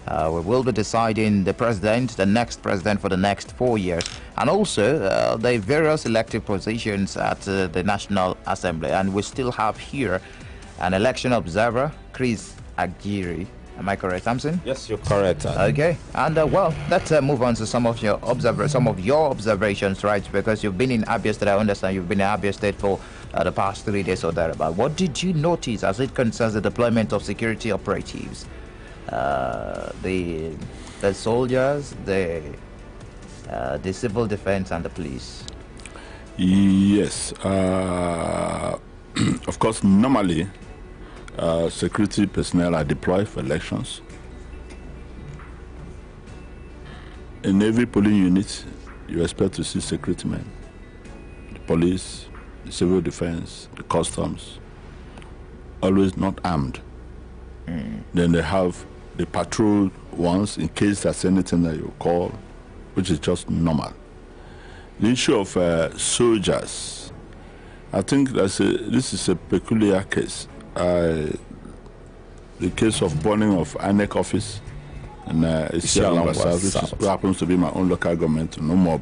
We will be deciding the president, the next president for the next 4 years, and also the various elected positions at the National Assembly. And we still have here an election observer, Chris Agiri. Am I correct, Sampson? Yes, you're correct. Okay, and well, let's move on to some of your observations, right? Because you've been in Abia State. I understand you've been in Abia State for the past 3 days or thereabout. What did you notice as it concerns the deployment of security operatives? The soldiers, the civil defense, and the police. Yes, of course. Normally, security personnel are deployed for elections. In every polling unit, you expect to see security men, the police, the civil defense, the customs, always not armed. Then they have the patrol ones in case there's anything that you call, which is just normal. The issue of soldiers, I think this is a peculiar case. The case of burning of INEC office and which happens to be my own local government, no more.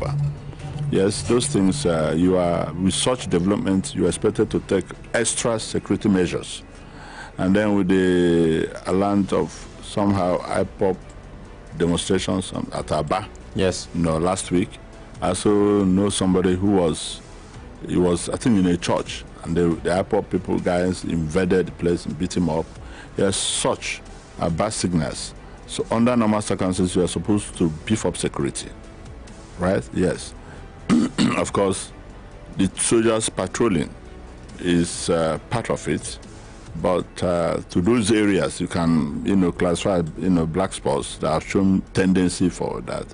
Yes, those things, with such development, you are expected to take extra security measures. And then with the land of somehow IPOP demonstrations at Aba, yes, last week, I also know somebody who was I think in a church, and the IPOP people guys invaded the place and beat him up. Yes, such are bad signals. So under normal circumstances, you are supposed to beef up security, right? Yes. Of course, the soldiers patrolling is part of it. But to those areas, you can, classify, black spots that have shown tendency for that.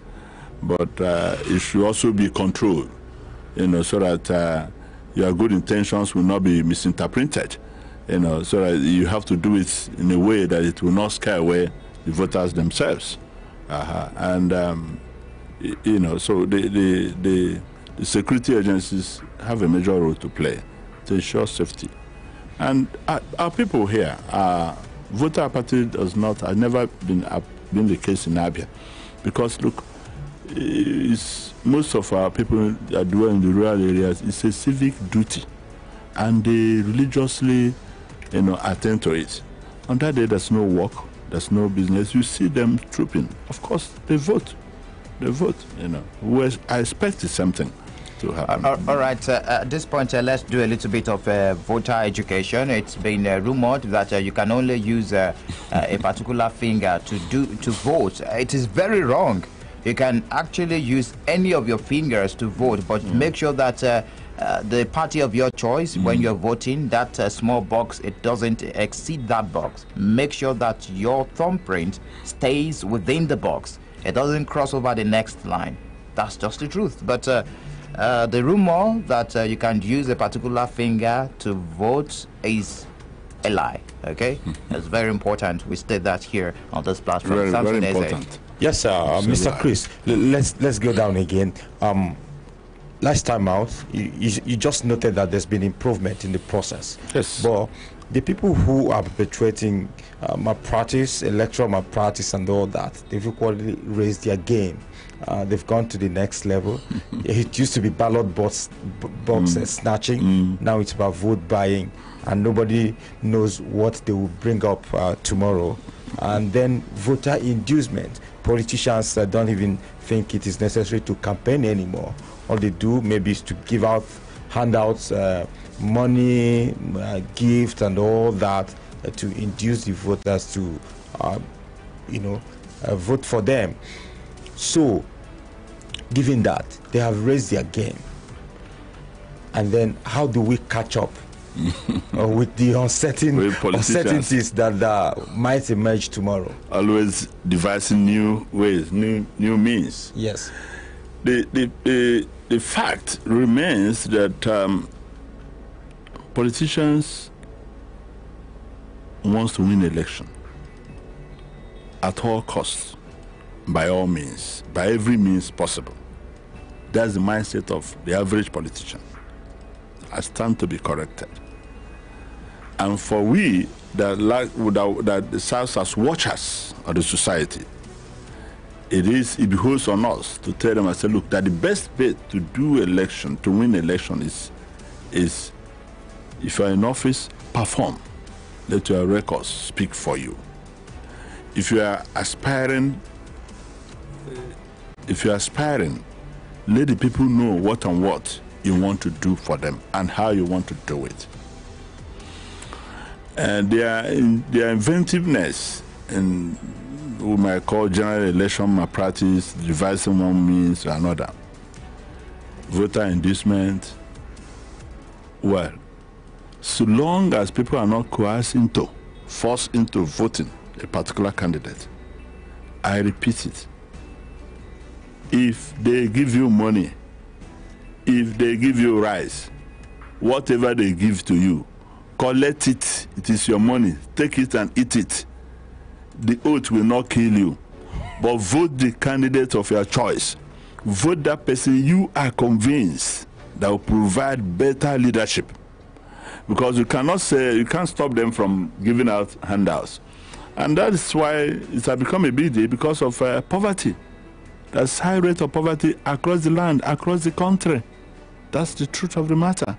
But it should also be controlled, so that your good intentions will not be misinterpreted, so that you have to do it in a way that it will not scare away the voters themselves. And, so the security agencies have a major role to play to ensure safety. And our people here, voter apathy has never been the case in Abia, because look, most of our people that dwell in the rural areas, it's a civic duty, and they religiously, attend to it. On that day, there's no work, there's no business. You see them trooping. Of course, they vote. I expect something. All right, at this point, let's do a little bit of voter education. It's been rumored that you can only use a particular finger to vote. It is very wrong. You can actually use any of your fingers to vote, but make sure that the party of your choice, when you're voting, that small box, it doesn't exceed that box. Make sure that your thumbprint stays within the box. It doesn't cross over the next line. That's just the truth. But the rumor that you can use a particular finger to vote is a lie. Okay, it's very important. We state that here on this platform. Very important. Yes, Mr. Chris. Let's go down again. Last time out, you just noted that there's been improvement in the process. Yes. But the people who are perpetrating malpractice, electoral malpractice, and all that, they've equally raised their game. They've gone to the next level. It used to be ballot box snatching. Now it's about vote buying, and nobody knows what they will bring up tomorrow. And then voter inducement. Politicians don't even think it is necessary to campaign anymore. All they do maybe is to give out handouts, money, gifts, and all that to induce the voters to, vote for them. So, given that, they have raised their game. And then how do we catch up with the uncertainties that might emerge tomorrow? Always devising new ways, new means. Yes. The fact remains that politicians want to win election at all costs, by all means, by every means possible. That's the mindset of the average politician. I stand to be corrected. And for we that serves as watchers of the society, it behoves on us to tell them, I say, look, that the best way to do election, to win election is if you're in office, perform. Let your records speak for you. If you are aspiring, let the people know what and what you want to do for them and how you want to do it. And their inventiveness in what we might call general election malpractice, devising one means or another, voter inducement, well, so long as people are not forced into voting a particular candidate, I repeat it, if they give you money, if they give you rice, whatever they give to you, collect it. It is your money. Take it and eat it. The oath will not kill you. But vote the candidate of your choice. Vote that person you are convinced that will provide better leadership. Because you can't stop them from giving out handouts. And that is why it has become a big deal, because of poverty. There's high rate of poverty across the land, across the country. That's the truth of the matter.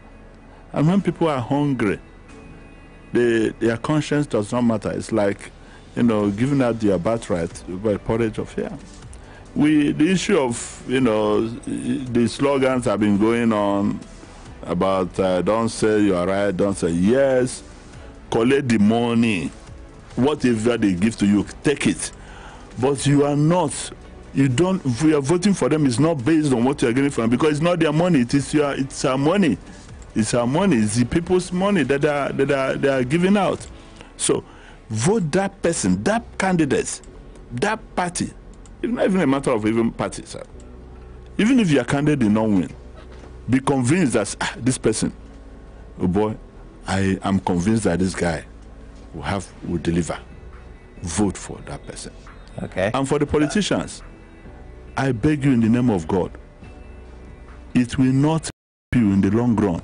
And when people are hungry, their conscience does not matter. It's like, giving out their birthright by porridge of fear. The issue of, the slogans have been going on about don't say you are right, don't say yes, collect the money. Whatever they give to you, take it. But you are not. If you are voting for them, it's not based on what you are getting from them, because it's not their money. It's our money. It's our money. It's the people's money that they are giving out. So vote that person, that candidate, that party. It's not even a matter of even party, sir. Even if your candidate did not win, be convinced that this person, oh boy, I am convinced that this guy will deliver. Vote for that person. Okay. And for the politicians, I beg you in the name of God, it will not help you in the long run.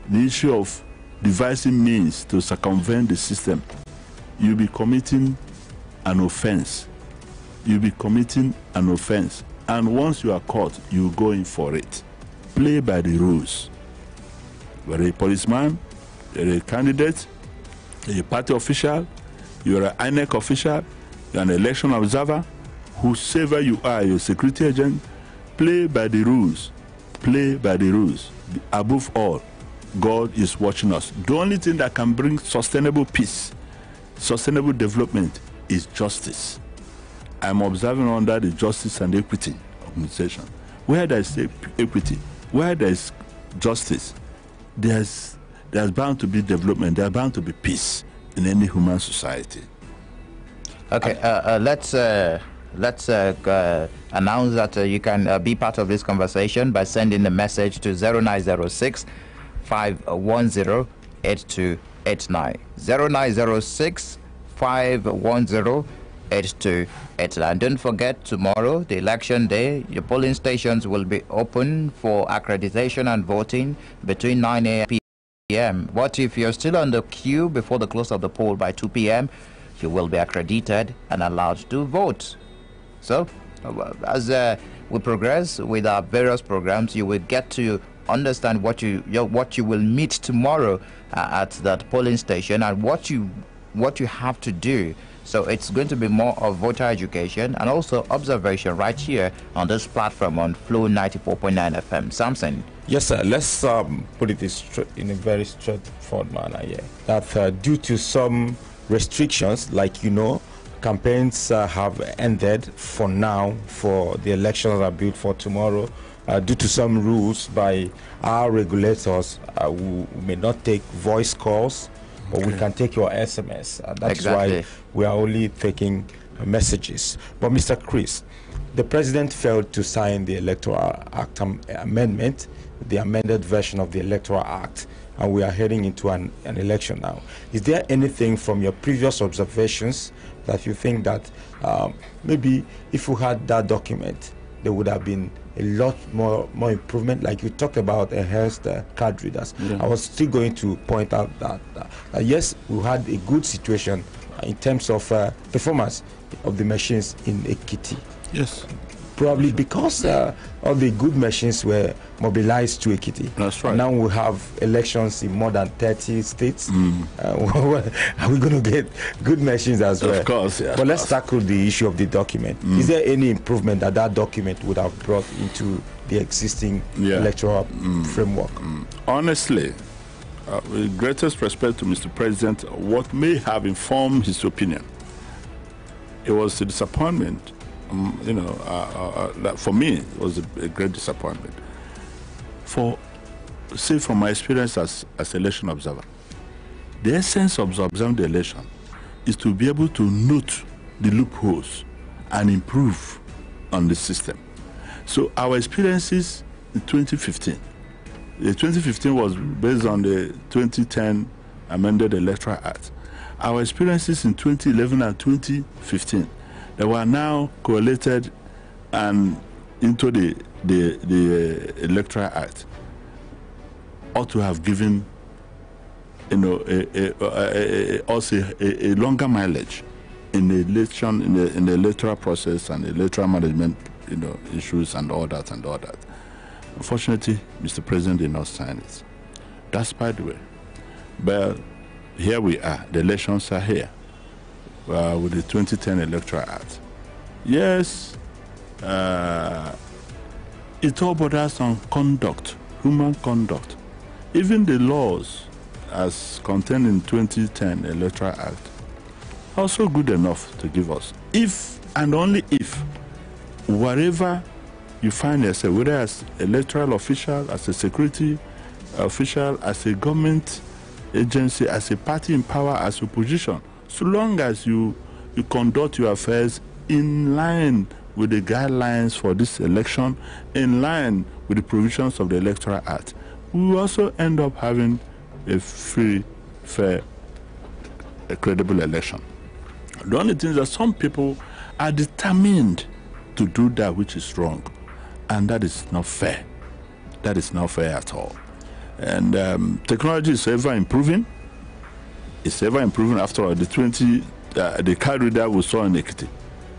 The issue of devising means to circumvent the system, you'll be committing an offense. You'll be committing an offense. And once you are caught, you go in for it. Play by the rules. You're a policeman, you're a candidate, you're a party official, you're an INEC official, you're an election observer, whosoever you are, you're a security agent, play by the rules. Play by the rules. Above all, God is watching us. The only thing that can bring sustainable peace, sustainable development is justice. I'm observing under the Justice and Equity organization. Where there is equity, where there is justice, there's bound to be development, there's bound to be peace in any human society. Okay, let's announce that you can be part of this conversation by sending a message to 0906 510 8289. 0906 510 8289. And don't forget, tomorrow, the election day, your polling stations will be open for accreditation and voting between 9 a.m. and p.m. What if you're still on the queue before the close of the poll by 2 p.m.? You will be accredited and allowed to vote. So, as we progress with our various programs, you will get to understand what you will meet tomorrow at that polling station and what you have to do. So it's going to be more of voter education and also observation right here on this platform on Flow 94.9 FM. Sampson. Yes, sir. Let's put it in a very straightforward manner here. That due to some restrictions, like campaigns have ended for now for the elections are built for tomorrow. Due to some rules by our regulators, we may not take voice calls, but we can take your SMS. That's why we are only taking messages. But Mr. Chris, the president failed to sign the Electoral Act amendment, the amended version of the Electoral Act, and we are heading into an election now. Is there anything from your previous observations that you think that maybe if we had that document, there would have been a lot more improvement, like you talked about enhanced card readers? Yeah. I was still going to point out that yes, we had a good situation in terms of performance of the machines in Ekiti. Yes. Probably because all the good machines were mobilized to Ekiti. That's right. And now we have elections in more than 30 states. Are we going to get good machines as well? Of course, yeah. But let's tackle the issue of the document. Is there any improvement that that document would have brought into the existing electoral framework? Honestly, with greatest respect to Mr. President, what may have informed his opinion, it was a disappointment. For me, it was a great disappointment. From my experience as election observer, the essence of observing the election is to be able to note the loopholes and improve on the system. So our experiences in 2015, the 2015 was based on the 2010 amended Electoral Act. Our experiences in 2011 and 2015, they were now correlated and into the Electoral Act, ought to have given us a longer mileage in the election, in the electoral process and electoral management, issues and all that. Unfortunately, Mr. President did not sign it. That's by the way. But here we are. The elections are here with the 2010 Electoral Act. Yes, it all borders on conduct, human conduct. Even the laws as contained in 2010 Electoral Act are also good enough to give us, if and only if, wherever you find yourself, whether as electoral official, as a security official, as a government agency, as a party in power, as opposition, so long as you conduct your affairs in line with the guidelines for this election, in line with the provisions of the Electoral Act, we will also end up having a free, fair, a credible election. The only thing is that some people are determined to do that which is wrong, and that is not fair. That is not fair at all. And technology is ever improving. It's ever improving. After all, the card reader we saw in Ekiti,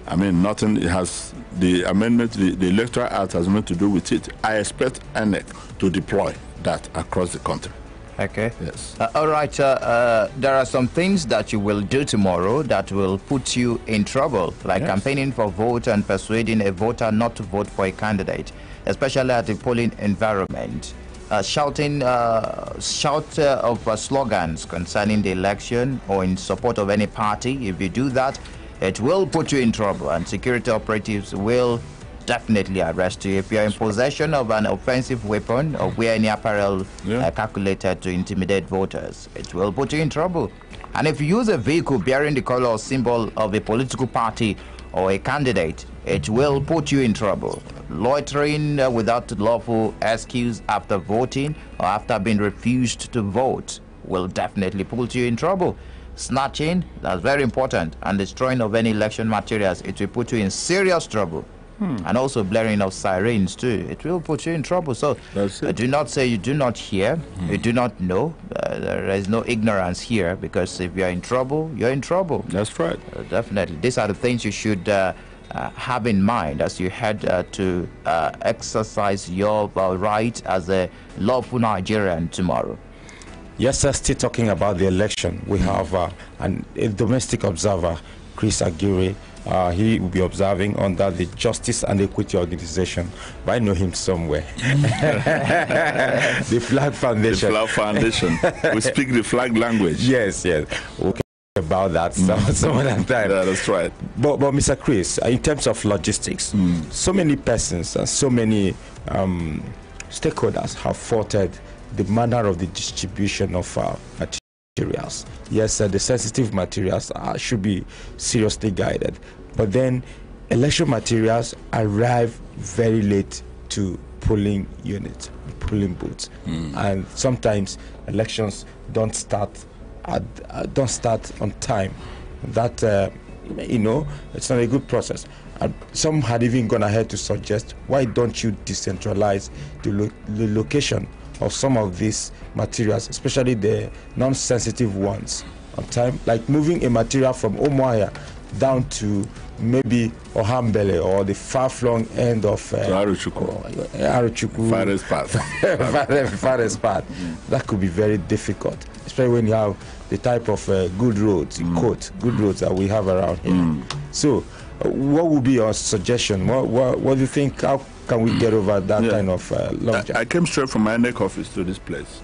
I mean, nothing. It has the amendment, the Electoral Act has nothing to do with it. I expect INEC to deploy that across the country. Okay. Yes. All right. There are some things that you will do tomorrow that will put you in trouble, like campaigning for vote and persuading a voter not to vote for a candidate, especially at the polling environment. Shouting of slogans concerning the election or in support of any party. If you do that, it will put you in trouble, and security operatives will definitely arrest you. If you're in possession of an offensive weapon or wear any apparel calculated to intimidate voters, it will put you in trouble. And if you use a vehicle bearing the color or symbol of a political party or a candidate, it will put you in trouble. Loitering without lawful excuse after voting or after being refused to vote will definitely put you in trouble. Snatching, that's very important, and destroying of any election materials, it will put you in serious trouble. And also blaring of sirens too, it will put you in trouble. So do not say you do not hear, you do not know. There is no ignorance here, because if you're in trouble, you're in trouble. That's right. Definitely. These are the things you should have in mind as you head to exercise your right as a lawful Nigerian tomorrow. Yes, sir. Still talking about the election, we have a domestic observer, Chris Aguirre. He will be observing under the Justice and Equity Organization, but I know him somewhere. The Flag Foundation. The Flag Foundation. We speak the flag language. Yes. Okay. About that some other time. Yeah, that's right. But Mr. Chris, in terms of logistics, so many persons and so many stakeholders have faulted the manner of the distribution of materials. Yes, the sensitive materials should be seriously guided, but then election materials arrive very late to polling units, polling booths, and sometimes elections don't start on time. That it's not a good process. And some had even gone ahead to suggest, why don't you decentralize the location of some of these materials, especially the non-sensitive ones, on time, like moving a material from Umuahia down to maybe Ohambele or the far-flung end of Aruchuku, farthest part. farthest part. That could be very difficult, especially when you have the type of good roads, good roads that we have around here. So, what would be your suggestion? What do you think? How can we get over that kind of logjam? I came straight from my INEC office to this place.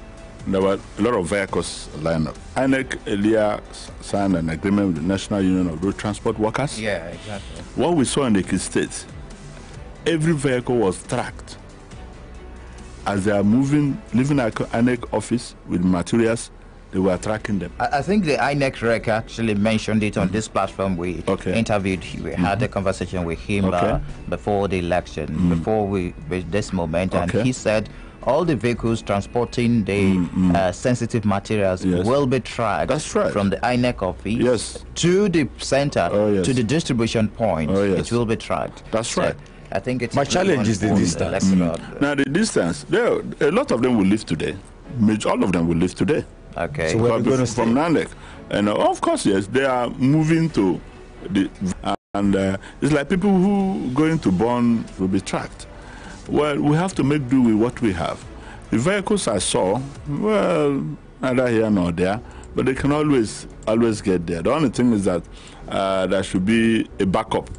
There were a lot of vehicles lined up. INEC earlier signed an agreement with the National Union of Road Transport Workers. Yeah, exactly. What we saw in the Ekiti State, every vehicle was tracked. As they are moving, leaving our INEC office with materials, they were tracking them. I think the INEC rec actually mentioned it on this platform. We interviewed, we had a conversation with him before the election, before this moment, and he said all the vehicles transporting the sensitive materials will be tracked. That's right. From the INEC office to the center, to the distribution point. It will be tracked. That's right. I think it's my challenge is the distance. Now the distance, a lot of them will leave today. All of them will leave today. Okay. So where are we going to stay? From Nandek. And of course, yes, they are moving to the, and it's like people who going to Bonn will be tracked. Well, we have to make do with what we have. The vehicles I saw, well, neither here nor there, but they can always get there. The only thing is that there should be a backup